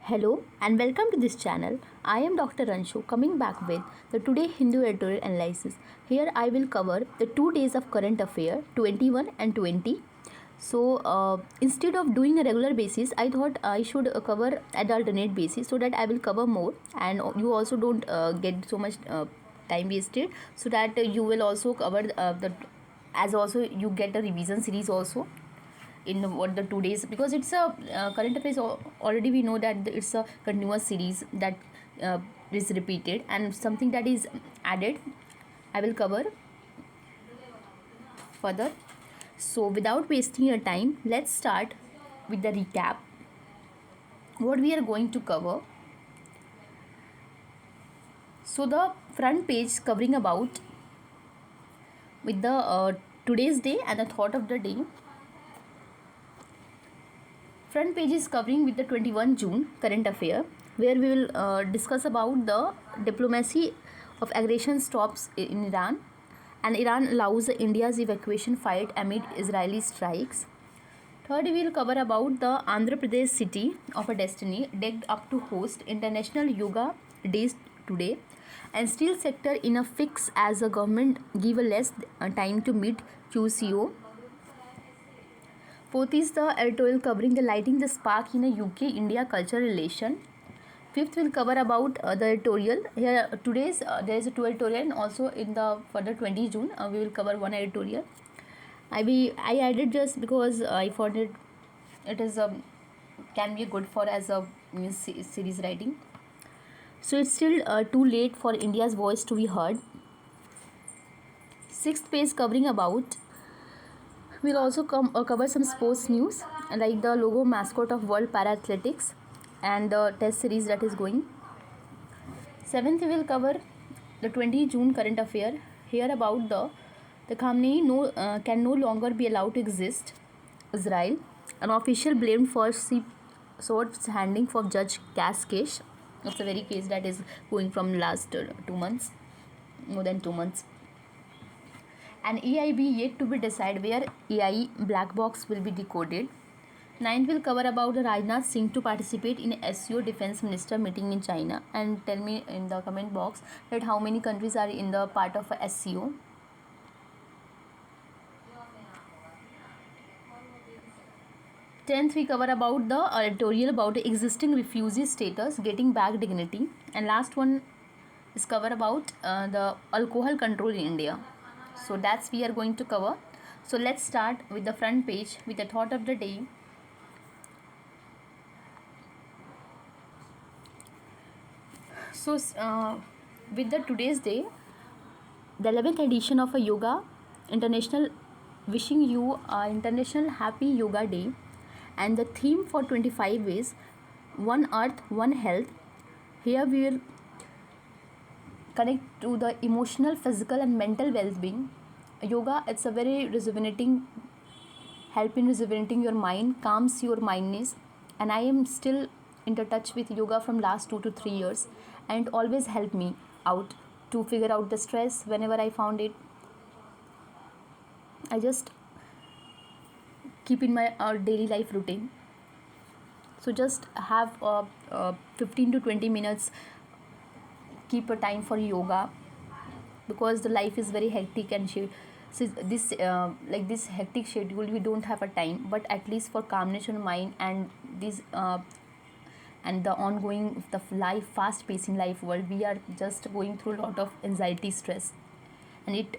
Hello and welcome to this channel. I am Dr. Anshu coming back with the Today Hindu editorial analysis. Here I will cover the 2 days of current affair 21 and 20. Instead of doing a regular basis, I thought I should cover at alternate basis so that I will cover more and you also don't get so much time wasted, so that you will also cover the as also you get a revision series also in what the 2 days, because it's a current affairs. Already we know that it's a continuous series that uh, is repeated, and something that is added I will cover further. So without wasting your time, let's start with the recap what we are going to cover. So the front page covering about with the today's day and the thought of the day. Front page is covering with the 21 June current affair, where we will discuss about the diplomacy of aggression stops in Iran, and Iran allows India's evacuation fight amid Israeli strikes. Third, we will cover about the Andhra Pradesh city of a destiny decked up to host International Yoga Days today, and steel sector in a fix as the government give a less time to meet QCO. Fourth is the editorial covering the lighting the spark in a UK-India cultural relation. Fifth will cover about the editorial. Here today's there is a two editorial, and also in the for the 20 June we will cover one editorial. I added just because I thought it is can be good for as a series writing. So it's still too late for India's voice to be heard. Sixth page covering about. We'll also cover some sports news like the logo mascot of World Para Athletics and the test series that is going. Seventh, we will cover the 20 June current affair. Here about the Khamenei can no longer be allowed to exist. Israel, an official blamed for sword handing for Judge Cascade. It's a very case that is going from last 2 months, more than 2 months. And EIB yet to be decided where AI black box will be decoded. Ninth will cover about the Rajnath Singh to participate in SCO Defense Minister meeting in China, and tell me in the comment box that how many countries are in the part of a SCO. 10th we cover about the editorial about the existing refugee status getting back dignity, and last one is cover about the alcohol control in India. So that's we are going to cover. So let's start with the front page with the thought of the day. So with the today's day, the 11th edition of a yoga international, wishing you a international happy yoga day, and the theme for 25 is one earth one health. Here we will connect to the emotional, physical and mental well-being. Yoga, it's a very rejuvenating, help in rejuvenating your mind, calms your mindness, and I am still in touch with yoga from last 2 to 3 years, and it always helped me out to figure out the stress. Whenever I found it, I just keep in my daily life routine. So just have 15 to 20 minutes, keep a time for yoga, because the life is very hectic, and so this like this hectic schedule we don't have a time, but at least for calmness of mind and this and the ongoing the life fast pacing life world, we are just going through a lot of anxiety, stress, and it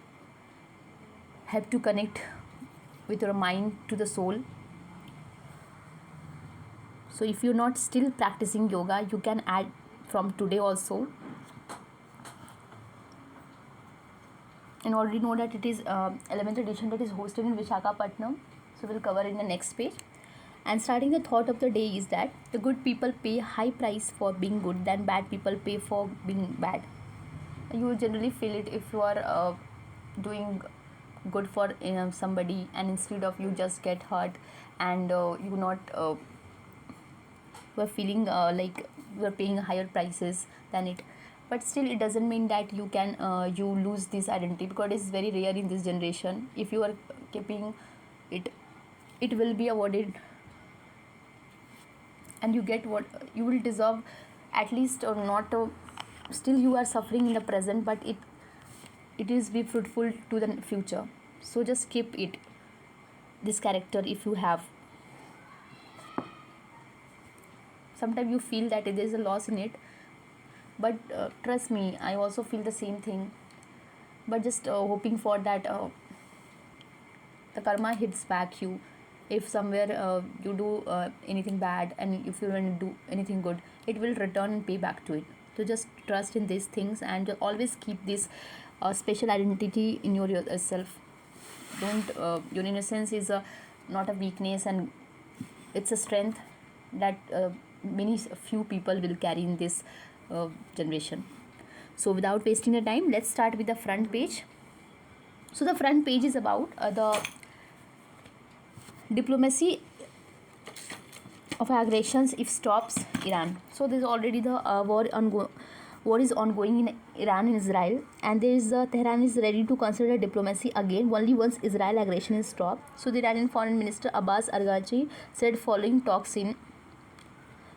help to connect with your mind to the soul. So if you're not still practicing yoga, you can add from today also, and already know that it is 11th edition that is hosted in Visakhapatnam. So we'll cover in the next page. And starting the thought of the day is that the good people pay high price for being good than bad people pay for being bad. You will generally feel it if you are doing good for somebody, and instead of you just get hurt, and you not you are feeling like you are paying higher prices than it. But still it doesn't mean that you can you lose this identity, because it's very rare in this generation. If you are keeping it, it will be awarded and you get what you will deserve, at least, or not. Still you are suffering in the present, but it is be fruitful to the future. So just keep it, this character, if you have. Sometimes you feel that there is a loss in it, but trust me, I also feel the same thing. But just hoping for that the karma hits back you. If somewhere you do anything bad, and if you want to do anything good, it will return and pay back to it. So just trust in these things, and always keep this special identity in yourself. Don't Your innocence is not a weakness, and it's a strength that many few people will carry in this generation. So without wasting the time, let's start with the front page. So the front page is about the diplomacy of aggressions if stops Iran. So there is already the war is ongoing in Iran and Israel, and there is Tehran is ready to consider diplomacy again only once Israel aggression is stopped. So the Iranian Foreign Minister Abbas Araghchi said following talks in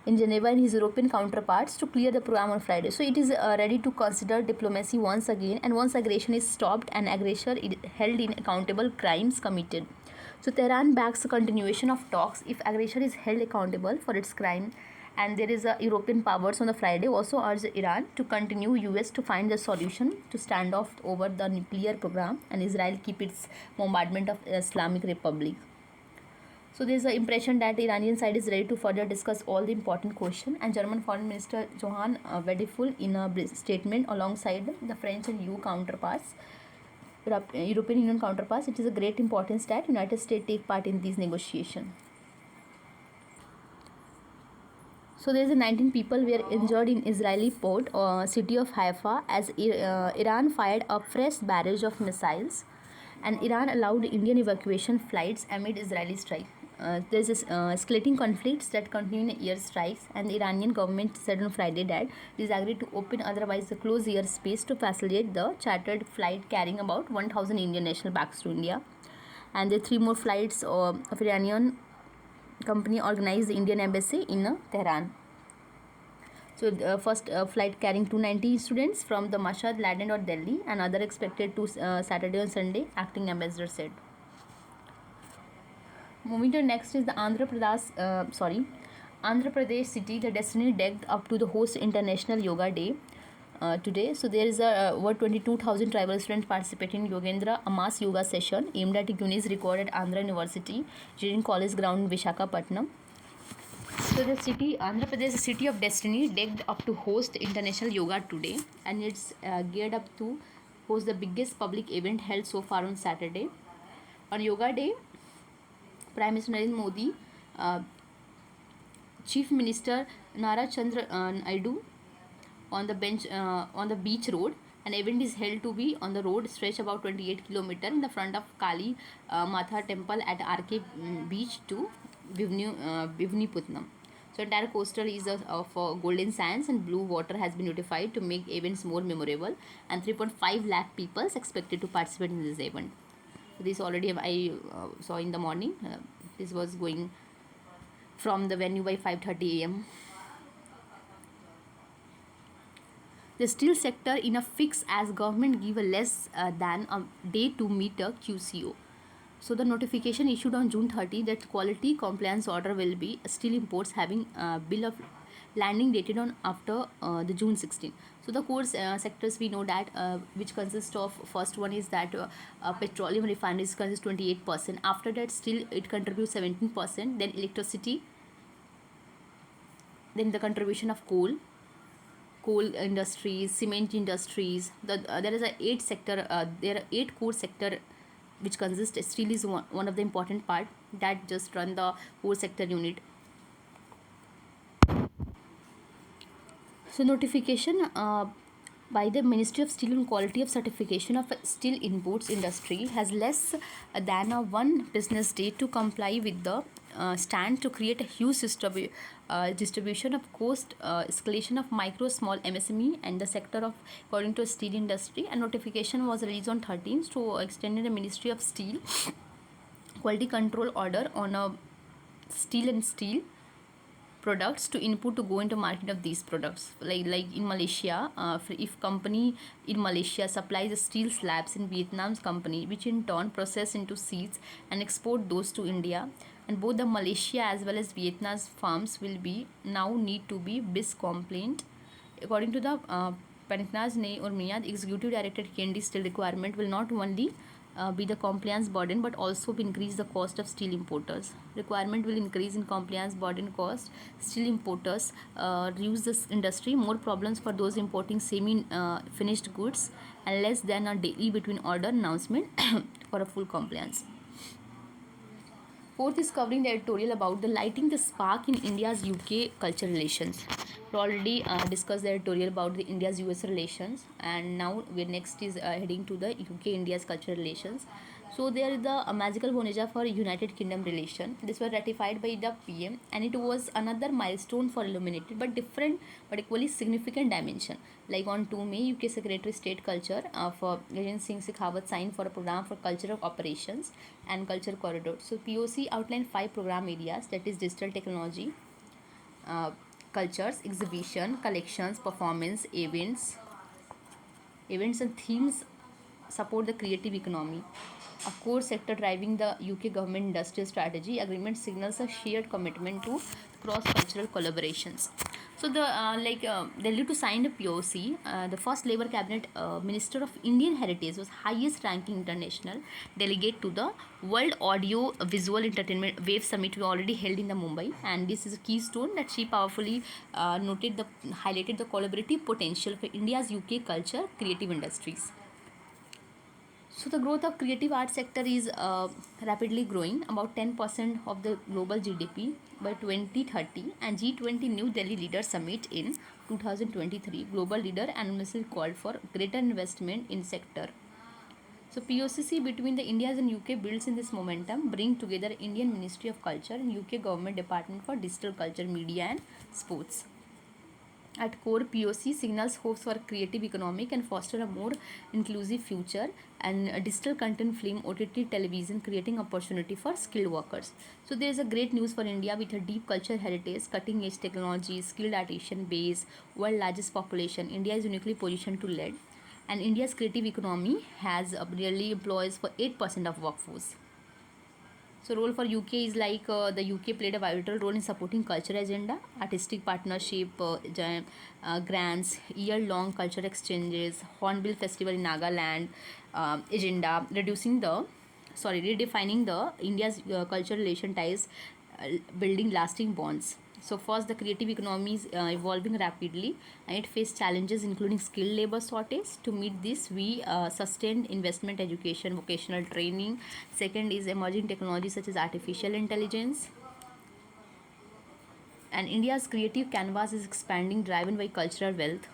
Geneva and his European counterparts to clear the program on Friday. So it is ready to consider diplomacy once again, and once aggression is stopped and aggressor is held in accountable crimes committed. So Tehran backs the continuation of talks if aggressor is held accountable for its crime. And there is a European powers on the Friday also urged Iran to continue US to find the solution to stand off over the nuclear program, and Israel keep its bombardment of Islamic Republic. So there is an impression that the Iranian side is ready to further discuss all the important questions, and German Foreign Minister Johann Wedeful in a statement alongside the French and EU counterparts, European Union counterparts, it is a great importance that United States take part in these negotiations. So there is a 19 people were injured in Israeli port city of Haifa as Iran fired a fresh barrage of missiles, and Iran allowed Indian evacuation flights amid Israeli strike. There is escalating conflicts that continue in air strikes, and the Iranian government said on Friday that it is agreed to open otherwise the closed airspace to facilitate the chartered flight carrying about 1,000 Indian nationals back to India. And the 3 more flights of Iranian company organized the Indian embassy in Tehran. So the first flight carrying 290 students from the Mashhad landed at Delhi, and other expected to Saturday and Sunday, acting ambassador said. Moving to next is the Andhra Pradesh city, the destiny decked up to the host International Yoga Day today. So there is over 22,000 tribal students participating in Yogendra, a mass yoga session aimed at Guinness record at Andhra University during college ground in Visakhapatnam. So the city, Andhra Pradesh, city of destiny, decked up to host International Yoga today, and it's geared up to host the biggest public event held so far on Saturday. On Yoga Day, Prime Minister Narendra Modi, Chief Minister Nara Chandra Naidu on the beach road. An event is held to be on the road stretch about 28 km in the front of Kali Matha temple at RK beach to Bhivaniputnam. So entire coastal is of golden sands and blue water has been notified to make events more memorable, and 3.5 lakh people expected to participate in this event. So this already I saw in the morning. This was going from the venue by 5:30 a.m. The steel sector in a fix as government give a less than a day to meet a QCO. So the notification issued on June 30 that quality compliance order will be steel imports having bill of landing dated on after the June 16. So the core sectors we know that which consist of, first one is that petroleum refineries consist 28%. After that steel it contributes 17%. Then electricity. Then the contribution of coal industries, cement industries. There is a 8 sector. There are 8 core sector which consists. Steel is one of the important part that just run the core sector unit. So notification by the Ministry of Steel on quality of certification of steel imports industry has less than a 1 business day to comply with the stand to create a huge distribution of cost escalation of micro small MSME and the sector of according to steel industry. And notification was released on 13th to extend the Ministry of Steel quality control order on a steel and steel products to input to go into market of these products. Like in Malaysia, if company in Malaysia supplies the steel slabs in Vietnam's company, which in turn process into seeds and export those to India, and both the Malaysia as well as Vietnam's farms will be now need to be BIS compliant. According to the Paniknaz Ne Urmia, the executive director KND steel requirement will not only be the compliance burden but also increase the cost of steel importers. Requirement will increase in compliance burden cost. Steel importers reduce this industry, more problems for those importing semi finished goods, and less than a daily between order announcement for a full compliance. Fourth is covering the editorial about the lighting the spark in India's UK culture relations. We already discussed the editorial about the India's US relations, and now we next is heading to the UK India's cultural relations. So there is the magical Bonija for United Kingdom relation. This was ratified by the PM, and it was another milestone for illuminated but different but equally significant dimension. Like on 2 May, UK Secretary State Culture for Gajendra Singh Shekhawat signed for a program for cultural operations and culture corridor. So POC outlined 5 program areas, that is digital technology, uh, cultures, exhibition, collections, performance, events and themes support the creative economy. A core sector driving the UK government industrial strategy agreement signals a shared commitment to cross-cultural collaborations. So Delhi to sign a POC. The first Labour Cabinet Minister of Indian Heritage was highest-ranking international delegate to the World Audio Visual Entertainment Wave Summit we already held in the Mumbai, and this is a keystone that she powerfully highlighted the collaborative potential for India's UK culture creative industries. So the growth of creative art sector is rapidly growing, about 10% of the global GDP by 2030, and G20 New Delhi Leader Summit in 2023 global leader anonymously called for greater investment in sector. So POCC between the India's and UK builds in this momentum, bring together Indian Ministry of Culture and UK Government Department for Digital Culture, Media and Sports. At core, POC signals hopes for creative economic and foster a more inclusive future, and digital content, film, OTT, television, creating opportunity for skilled workers. So there is a great news for India with a deep culture heritage, cutting edge technology, skilled artisan base, world largest population. India is uniquely positioned to lead, and India's creative economy has nearly employs for 8% of workforce. So role for UK is like the UK played a vital role in supporting culture agenda, artistic partnership, grants, year-long culture exchanges, Hornbill Festival in Nagaland, agenda, redefining the India's cultural relation ties, building lasting bonds. So first, the creative economy is evolving rapidly, and it faces challenges including skilled labor shortage. To meet this, we sustained investment, education, vocational training. Second is emerging technologies such as artificial intelligence. And India's creative canvas is expanding, driven by cultural wealth.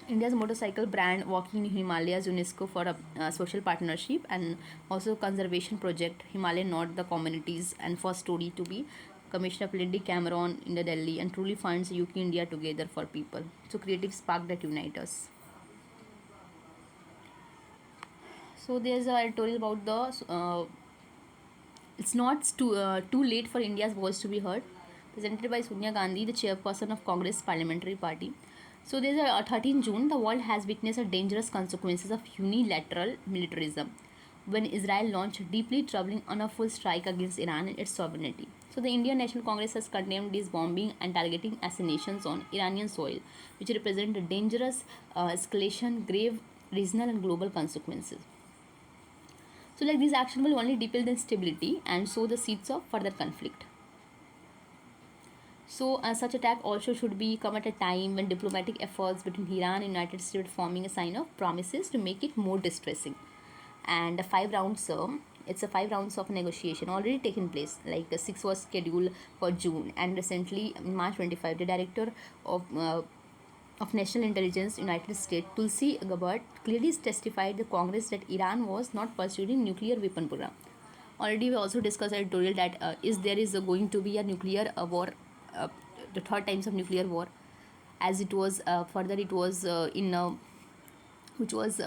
India's motorcycle brand walking in Himalayas UNESCO for a social partnership, and also conservation project Himalayan North the communities, and for story to be Commissioner Lindy Cameron in the Delhi, and truly finds UK India together for people. So creative spark that unite us. So there's a editorial about the it's not too late for India's voice to be heard, presented by Sonia Gandhi, the chairperson of Congress Parliamentary Party. So there's a 13 June, the world has witnessed a dangerous consequences of unilateral militarism when Israel launched deeply troubling unlawful strike against Iran and its sovereignty. So the Indian National Congress has condemned this bombing and targeting assassinations on Iranian soil, which represent a dangerous escalation, grave regional and global consequences. So like this action will only deepen the instability and sow the seeds of further conflict. So such attack also should be come at a time when diplomatic efforts between Iran and United States forming a sign of promises to make it more distressing. And it's a 5 rounds of negotiation already taken place. Like the 6 was scheduled for June, and recently March 25, the director of National Intelligence United States Tulsi Gabbard clearly testified the Congress that Iran was not pursuing nuclear weapon program. Already we also discussed editorial that is going to be a nuclear war, the third times of nuclear war, as it was further it was in which was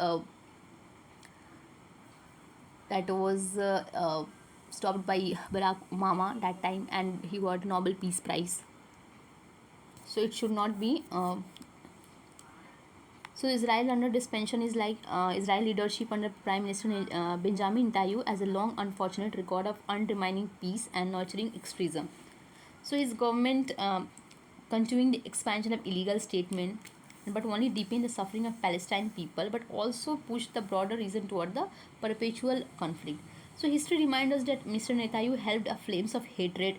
that was stopped by Barack Obama that time, and he got Nobel Peace Prize. So it should not be. So Israel under suspension is like Israel leadership under Prime Minister Benjamin Netanyahu has a long unfortunate record of undermining peace and nurturing extremism. So his government continuing the expansion of illegal statement, but only deepen the suffering of Palestine people, but also push the broader reason toward the perpetual conflict. So history reminds us that Mr. Netanyahu helped a flames of hatred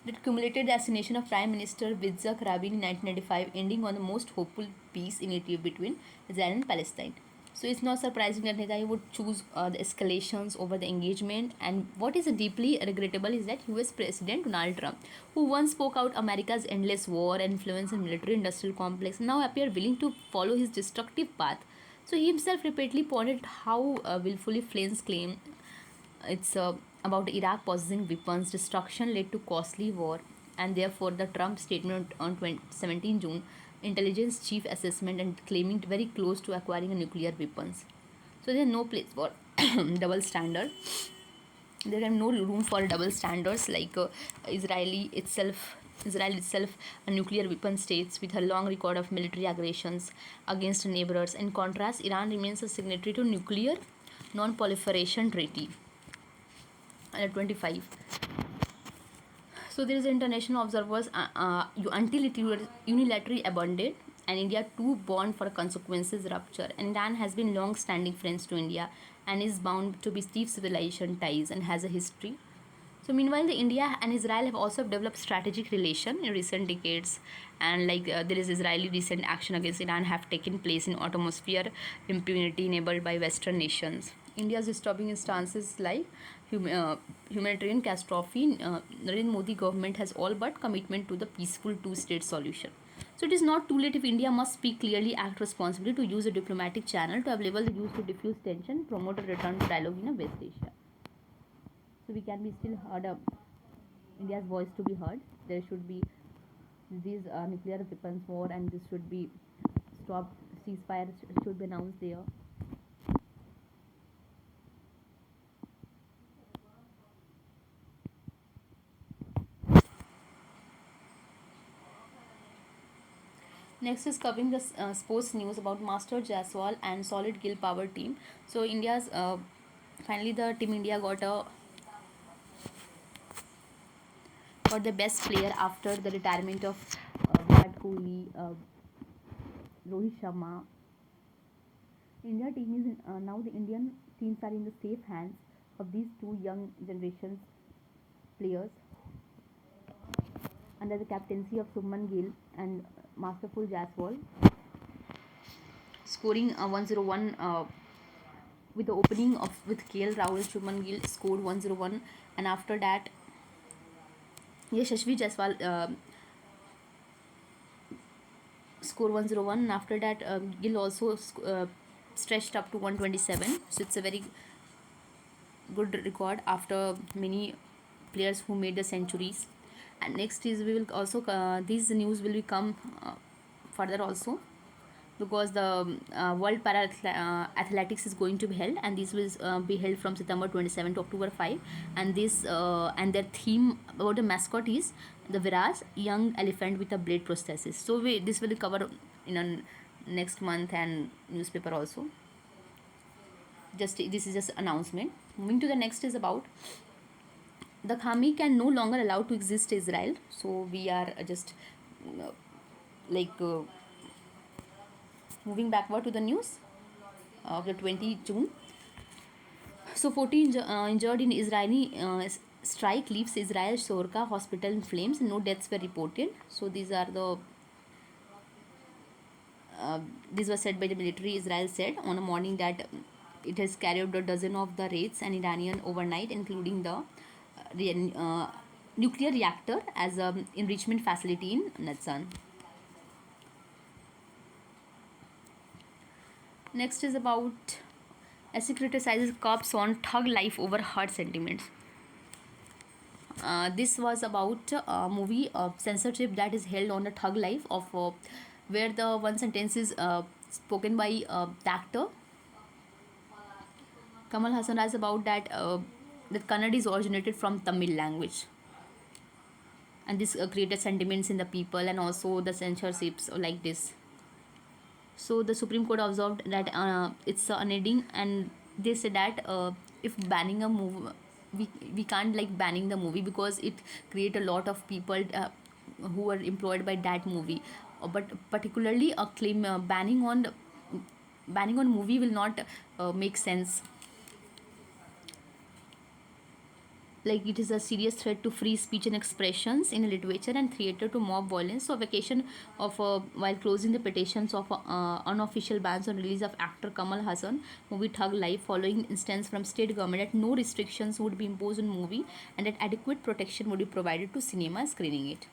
that cumulated the assassination of Prime Minister Yitzhak Rabin in 1995, ending on the most hopeful peace initiative between Israel and Palestine. So it's not surprising that Netanyahu would choose the escalations over the engagement. And what is deeply regrettable is that US President Donald Trump, who once spoke out America's endless war, influence, and military-industrial complex, now appear willing to follow his destructive path. So he himself repeatedly pointed how willfully Flames claim it's about Iraq possessing weapons. Destruction led to costly war, and therefore the Trump statement on 17 June, intelligence chief assessment and claiming very close to acquiring a nuclear weapons. So there is no place for double standard. There are no room for double standards like Israel itself, a nuclear weapon states with a long record of military aggressions against neighbors. In contrast, Iran remains a signatory to nuclear non-proliferation treaty under 25. So there is international observers until it unilaterally abandoned, and India too bond for consequences rupture. And Iran has been long-standing friends to India and is bound to be deep civilization ties and has a history. So meanwhile, the India and Israel have also developed strategic relation in recent decades, and there is Israeli recent action against Iran have taken place in atmosphere impunity enabled by Western nations. India's disturbing stances like humanitarian catastrophe. Narendra Modi government has all but commitment to the peaceful two-state solution. So it is not too late if India must speak clearly, act responsibly to use a diplomatic channel to available the use to diffuse tension, promote a return to dialogue in West Asia. So we can be still heard India's voice to be heard. There should be these nuclear weapons war, and this should be stopped. Ceasefire should be announced there. Next is covering the sports news about Master Jaiswal and Solid Gill Power team. So India's finally the team India got the best player after the retirement of Virat Kohli, Rohit Sharma. India team is now the Indian teams are in the safe hands of these two young generations players under the captaincy of Shubman Gill and Masterful Jaiswal, scoring 101 with the opening of with KL Rahul. Shubman Gill scored 101, and after that Yashasvi Jaiswal scored 101, and after that Gill also stretched up to 127. So it's a very good record after many players who made the centuries. And next is we will also these news will become further also, because the World Para Athletics is going to be held, and this will be held from September 27 to October 5. And this and their theme about the mascot is the Viraj, young elephant with a blade prosthesis. So this will cover in a next month and newspaper also. Just this is just announcement. Moving to the next is about the Khami can no longer allow to exist Israel. So we are just moving backward to the news of the 20 June. So 14 injured in Israeli strike leaves Israel Sorka hospital in flames. No deaths were reported. So these are the this was said by the military. Israel said on a morning that it has carried out a dozen of the raids and Iranian overnight, including the nuclear reactor as an enrichment facility in Natshan. Next is about Essay criticizes cops on thug life over hard sentiments. This was about a movie of censorship that is held on the thug life of where the one sentence is spoken by the actor Kamal Hassan as about that that Kannada is originated from Tamil language, and this created sentiments in the people and also the censorships like this. So the Supreme Court observed that it's unending, and they said that if banning a movie, we can't like banning the movie because it create a lot of people who are employed by that movie. But particularly a claim banning on movie will not make sense, like it is a serious threat to free speech and expressions in literature and theater to mob violence. So vacation of while closing the petitions of unofficial bans on release of actor Kamal Hassan movie Thug Life following instance from state government that no restrictions would be imposed on movie and that adequate protection would be provided to cinema screening it.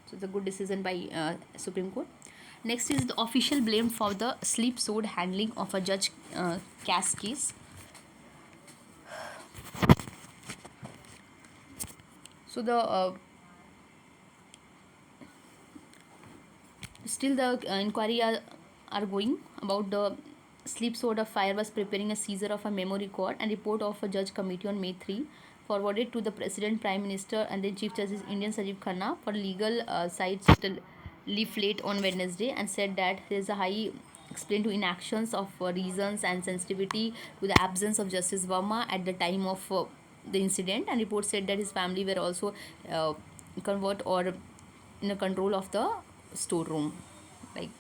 So it's a good decision by Supreme Court. Next is the official blame for the sleep sword handling of a judge Cass case. So the still the inquiry are going about the sleep sword of fire was preparing a seizure of a memory card, and report of a judge committee on May 3 forwarded to the president, prime minister and then chief justice Indian Sanjeev Khanna for legal sites leaflet on Wednesday, and said that there is a high explained to inactions of reasons and sensitivity to the absence of Justice Verma at the time of the incident, and reports said that his family were also convert or in a control of the storeroom, like.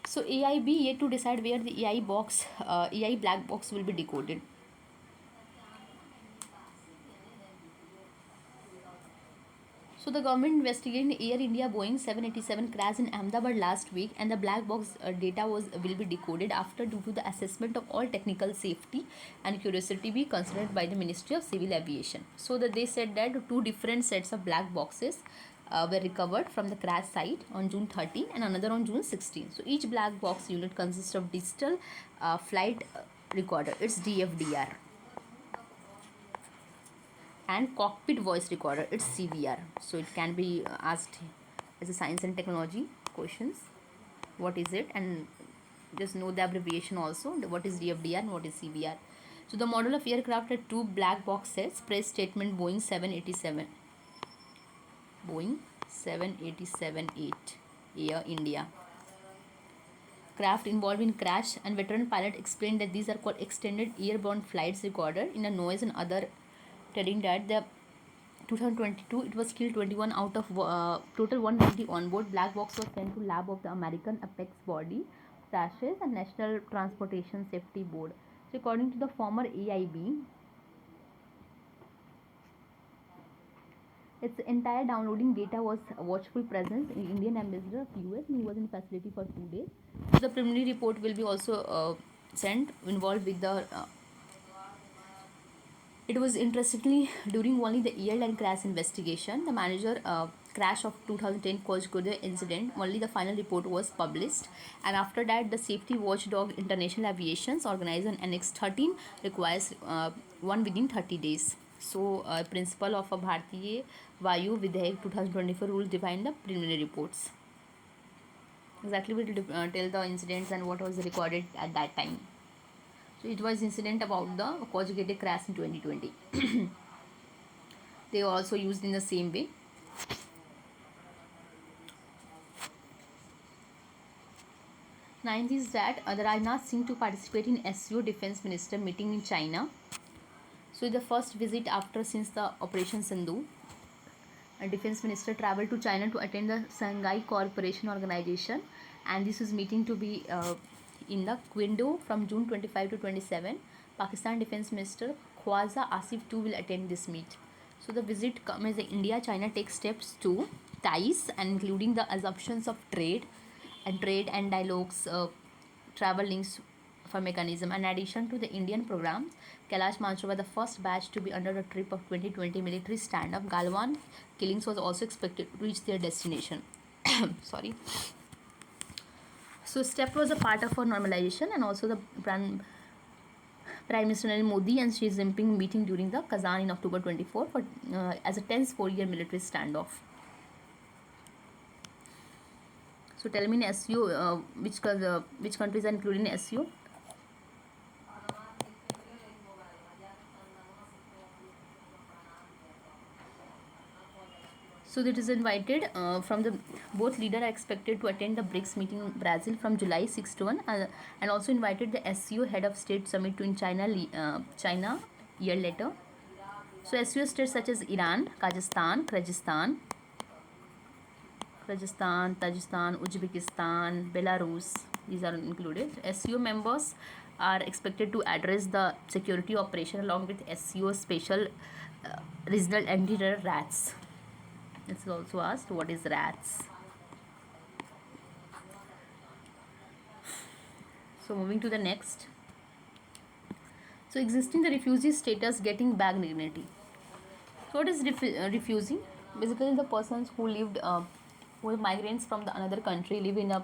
So AIB yet to decide where the AI black box will be decoded. So the government investigating Air India Boeing 787 crash in Ahmedabad last week, and the black box data will be decoded after due to the assessment of all technical safety and curiosity be considered by the Ministry of Civil Aviation. So that they said that two different sets of black boxes were recovered from the crash site on June 30 and another on June 16. So each black box unit consists of digital flight recorder, it's DFDR, and cockpit voice recorder, it's CVR. So it can be asked as a science and technology questions, what is it, and just know the abbreviation also, what is DFDR and what is CVR. So the model of aircraft had two black box sets. Press statement Boeing 787 8 Air India craft involved in crash, and veteran pilot explained that these are called extended airborne flights recorder in a noise and other, telling that the 2022 it was killed 21 out of total 190 on board. Black box was sent to lab of the American Apex Body Stashes and National Transportation Safety Board. So according to the former AIB, its entire downloading data was watchful presence in Indian ambassador of US, and he was in facility for 2 days. So the preliminary report will be also sent involved with the it was interestingly during only the airline crash investigation, the manager crash of 2010 Kozhikode incident, only the final report was published, and after that the safety watchdog International Aviation's organized an Annex 13 requires one within 30 days. So principle of a Bharatiya Vayu Vidhayek 2024 rules define the preliminary reports. Exactly we will tell the incidents and what was recorded at that time. So it was incident about the Kozhikode crash in 2020. They were also used in the same way. Ninth is that the Rajnath Singh to participate in SCO Defense Minister meeting in China. So the first visit after since the Operation Sindhu. A defense minister traveled to China to attend the Shanghai Cooperation Organization, and this is meeting to be in the Qingdao from June 25 to 27. Pakistan Defense Minister Khwaja Asif too will attend this meet. So the visit comes as India China takes steps to ties, and including the assumptions of trade and dialogues, travel links for mechanism. In addition to the Indian programs, Kailash Mansarovar, the first batch to be under the trip of 2020 military stand-up Galwan killings, was also expected to reach their destination. Sorry. So step was a part of a normalization, and also the Prime Minister Narendra Modi and Xi Jinping meeting during the Kazan in October 24 for, as a tense 4-year military standoff. So tell me in SEO which countries are included in SEO. So it is invited from the both leader are expected to attend the BRICS meeting in Brazil from July 6 to 1, and also invited the SEO head of state summit to in China year later. So SEO states such as Iran, Kazakhstan, Tajikistan, Uzbekistan, Belarus, these are included. SEO members are expected to address the security operation along with SEO special regional anti-terror RATS. It's also asked what is RATS. So moving to the next. So existing the refugee status, getting back dignity. So what is refusing? Basically the persons who lived who are migrants from the another country, live in a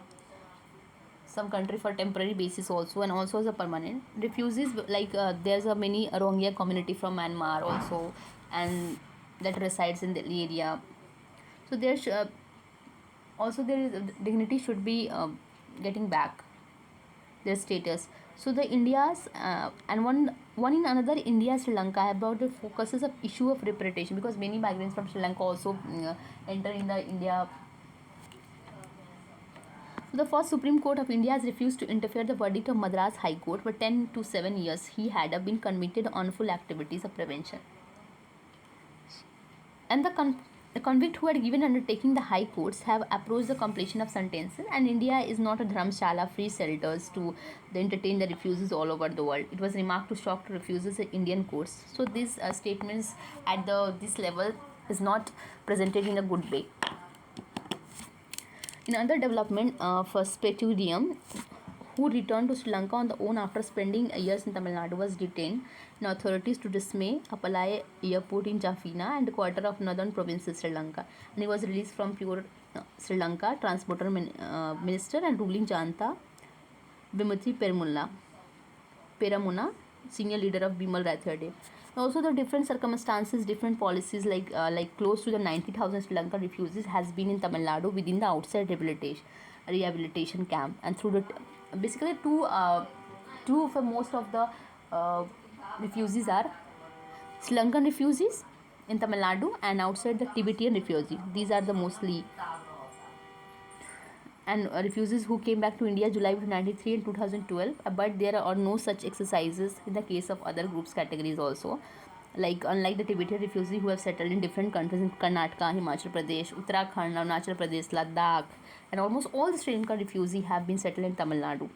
some country for temporary basis also, and also as a permanent. Refugees, like there's a many Rohingya community from Myanmar also, and that resides in the area. So there's also there is dignity should be getting back their status. So the India's and one in another India Sri Lanka about the focuses of issue of repatriation, because many migrants from Sri Lanka also enter in the India. So the first Supreme Court of India has refused to interfere the verdict of Madras High Court for 10 to 7 years he had been convicted on full activities of prevention. And the convict who had given undertaking the high courts have approached the completion of sentences, and India is not a dharamshala free shelters to entertain the refugees all over the world. It was remarked to shock to refugees in Indian courts. So these statements at this level is not presented in a good way. In other development, for Speturium, who returned to Sri Lanka on the own after spending years in Tamil Nadu, was detained in authorities to dismay Apalai airport in Jaffna and quarter of northern provinces Sri Lanka, and he was released from pure Sri Lanka. Transporter minister and ruling Janta Bimati Peramuna, senior leader of Bimal Rathode. Also the different circumstances, different policies, like close to the 90,000 Sri Lankan refugees has been in Tamil Nadu within the outside rehabilitation camp, and through the basically two for most of the refugees are Sri Lankan refugees in Tamil Nadu and outside the Tibetan refugees. These are the mostly, and refugees who came back to India July 1993 and 2012, but there are no such exercises in the case of other groups categories also. Like unlike the Tibetan refugees who have settled in different countries in Karnataka, Himachal Pradesh, Uttarakhand, Arunachal Pradesh, Ladakh, and almost all the Sri Lankan refugees have been settled in Tamil Nadu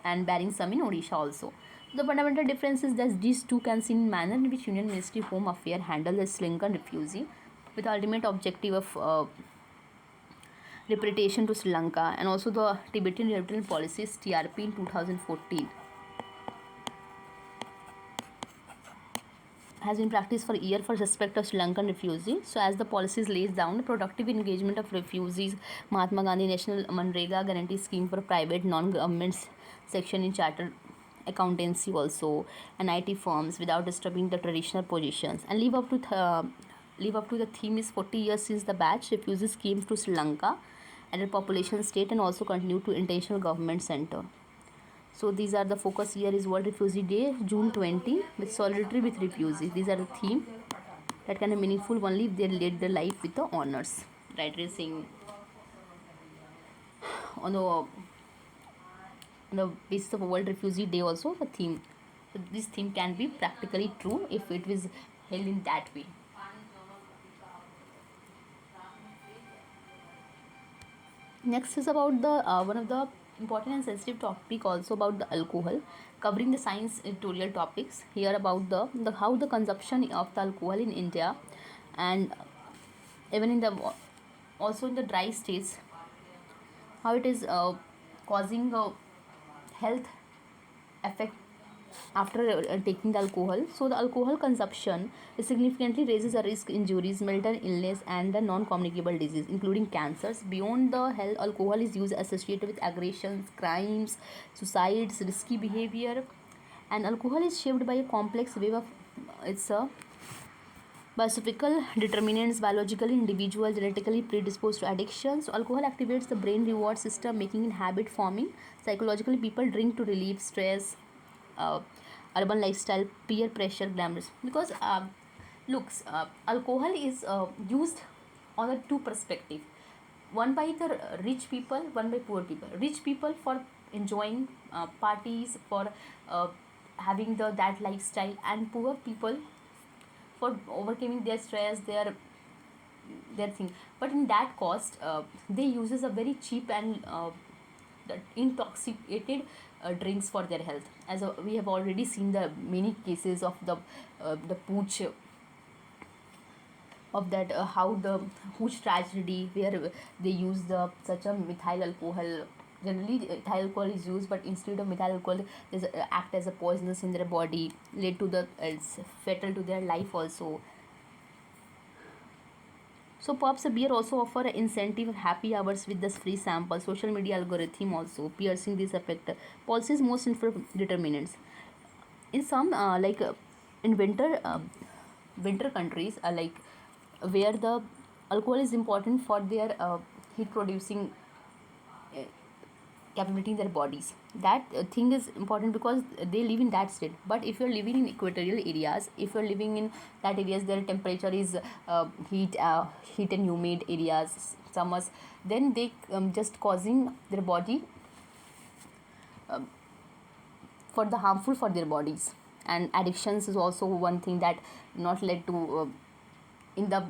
and bearing some in Odisha also. The fundamental difference is that these two can see in manner in which Union Ministry of Home Affairs handle the Sri Lankan refugee with the ultimate objective of repatriation to Sri Lanka, and also the Tibetan Repatriation Policies TRP in 2014 has been practiced for a year for respect of Sri Lankan refugees. So as the policies lays down the productive engagement of refugees, Mahatma Gandhi National Manrega Guarantee Scheme for private non-government section in chartered accountancy also, and IT firms without disturbing the traditional positions, and live up to the theme is 40 years since the batch refugees came to Sri Lanka and a population state, and also continue to intentional government center. So these are the focus year is World Refugee Day, June 20, with solidarity with refugees. These are the theme that can be meaningful only if they lead their life with the honors. Right, saying on the basis of World Refugee Day also the theme. So this theme can be practically true if it is held in that way. Next is about the one of the important and sensitive topic also about the alcohol, covering the science editorial topics here about the how the consumption of the alcohol in India, and even in the also in the dry states, how it is causing a health effect after taking the alcohol. So the alcohol consumption significantly raises the risk injuries, mental illness, and the non-communicable disease including cancers. Beyond the health, alcohol is used associated with aggressions, crimes, suicides, risky behavior, and alcohol is shaped by a complex web of its Biophysical determinants, biologically individual genetically predisposed to addiction. So alcohol activates the brain reward system, making it habit forming. Psychologically, people drink to relieve stress, uh, urban lifestyle, peer pressure, glamorous. Because looks, alcohol is used on a two perspective. One by the rich people, one by poor people. Rich people for enjoying parties, for uh, having the that lifestyle, and poor people for overcoming their stress, their thing. But in that cost, they uses a very cheap and the intoxicated drinks for their health. As we have already seen the many cases of the pooch of that, how the huge tragedy where they use the such a methyl alcohol. Generally ethyl alcohol is used, but instead of methyl alcohol, they act as a poisonous in their body, lead to the it's fatal to their life also. So pubs beer also offer an incentive happy hours with this free sample. Social media algorithm also piercing this effect. Policies most determinants. In some in winter countries, like where the alcohol is important for their heat producing uh, capability in their bodies. That thing is important because they live in that state. But if you're living in equatorial areas, if you're living in that areas, their temperature is heat and humid areas, summers, then they just causing their body for the harmful for their bodies. And addictions is also one thing that not led to in the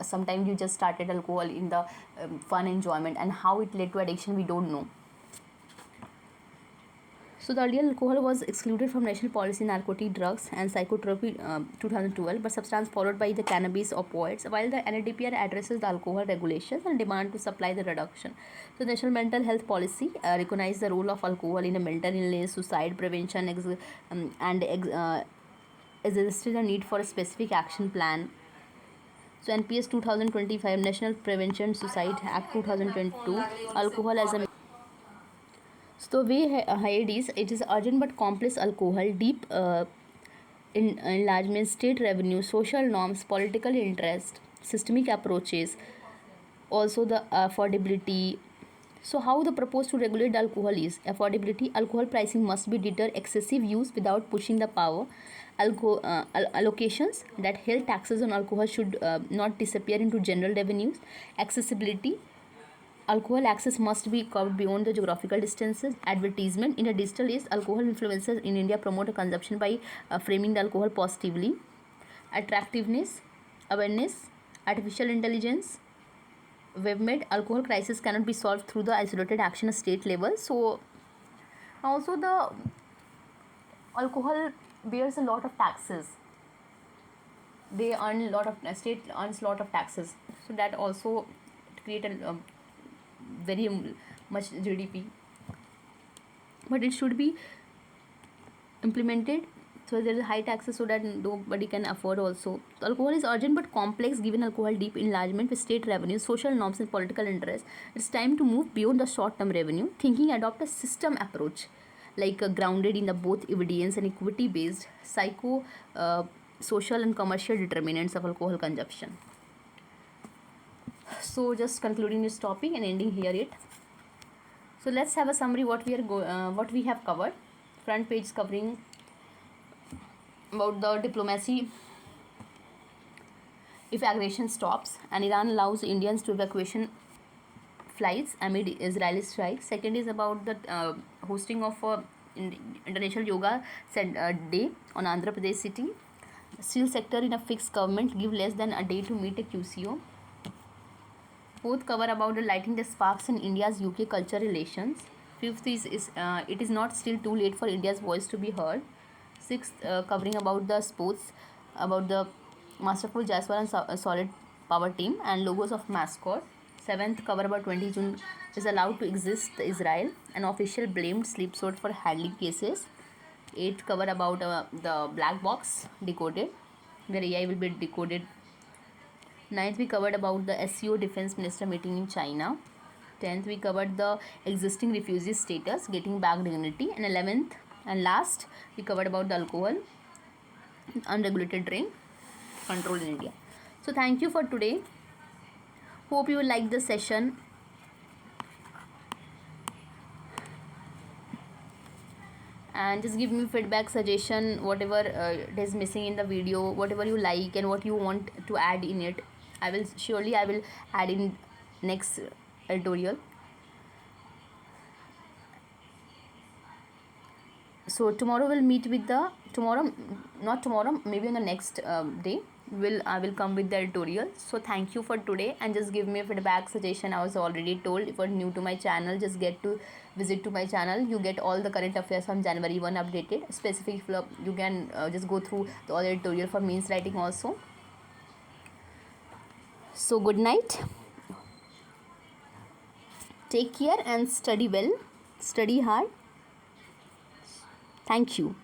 sometimes you just started alcohol in the fun enjoyment, and how it led to addiction we don't know. So the earlier alcohol was excluded from national policy narcotic drugs and psychotherapy 2012, but substance followed by the cannabis opioids, while the NADPR addresses the alcohol regulations and demand to supply the reduction. So national mental health policy recognized the role of alcohol in a mental illness, suicide prevention, existed a need for a specific action plan. So NPS 2025, National Prevention Suicide Act 2022, alcohol as a. So the way ahead is, it is urgent but complex alcohol, deep enlargement, state revenue, social norms, political interest, systemic approaches, also the affordability. So how the proposed to regulate the alcohol is affordability. Alcohol pricing must be deter excessive use without pushing the power. Allocations, that health taxes on alcohol should not disappear into general revenues. Accessibility, alcohol access must be covered beyond the geographical distances. Advertisement, in a digital age, alcohol influencers in India promote consumption by framing the alcohol positively. Attractiveness, awareness, artificial intelligence, WebMed, alcohol crisis cannot be solved through the isolated action at state level. So also the alcohol bears a lot of taxes. They earn a lot of state earns a lot of taxes, so that also create a very much GDP. But it should be implemented so there is high taxes so that nobody can afford also. So alcohol is urgent but complex given alcohol deep enlargement with state revenues, social norms and political interests. It's time to move beyond the short term revenue thinking, adopt a system approach like grounded in the both evidence and equity based psycho social and commercial determinants of alcohol consumption. So just concluding this topic and ending here it. So let's have a summary what we have covered. Front page covering about the diplomacy. If aggression stops and Iran allows Indians to evacuation flights amid Israeli strikes. Second is about the hosting of International Yoga Day on Andhra Pradesh city. Steel sector in a fixed government give less than a day to meet a QCO. Fourth cover about the lighting the sparks in India's UK culture relations. Fifth is it is not still too late for India's voice to be heard. Sixth, covering about the sports, about the masterful Jaiswal and solid power team and logos of mascot. Seventh, cover about 20 June is allowed to exist Israel. An official blamed Sleepsword for handling cases. Eighth, cover about the black box decoded, where AI will be decoded. Ninth, we covered about the SEO defense minister meeting in China. 10th, we covered the existing refugee status, getting back dignity. And 11th and last, we covered about the alcohol, unregulated drink, control in India. So thank you for today. Hope you will like the session. And just give me feedback, suggestion, whatever it is missing in the video, whatever you like and what you want to add in it. I will add in next tutorial. So tomorrow we'll meet with the not tomorrow, maybe on the next day I will come with the tutorial. So thank you for today, and just give me a feedback, suggestion. I was already told, if you're new to my channel, just get to visit to my channel. You get all the current affairs from January 1 updated. Specific you can just go through the other tutorial for means writing also. So good night, take care and study well, study hard. Thank you.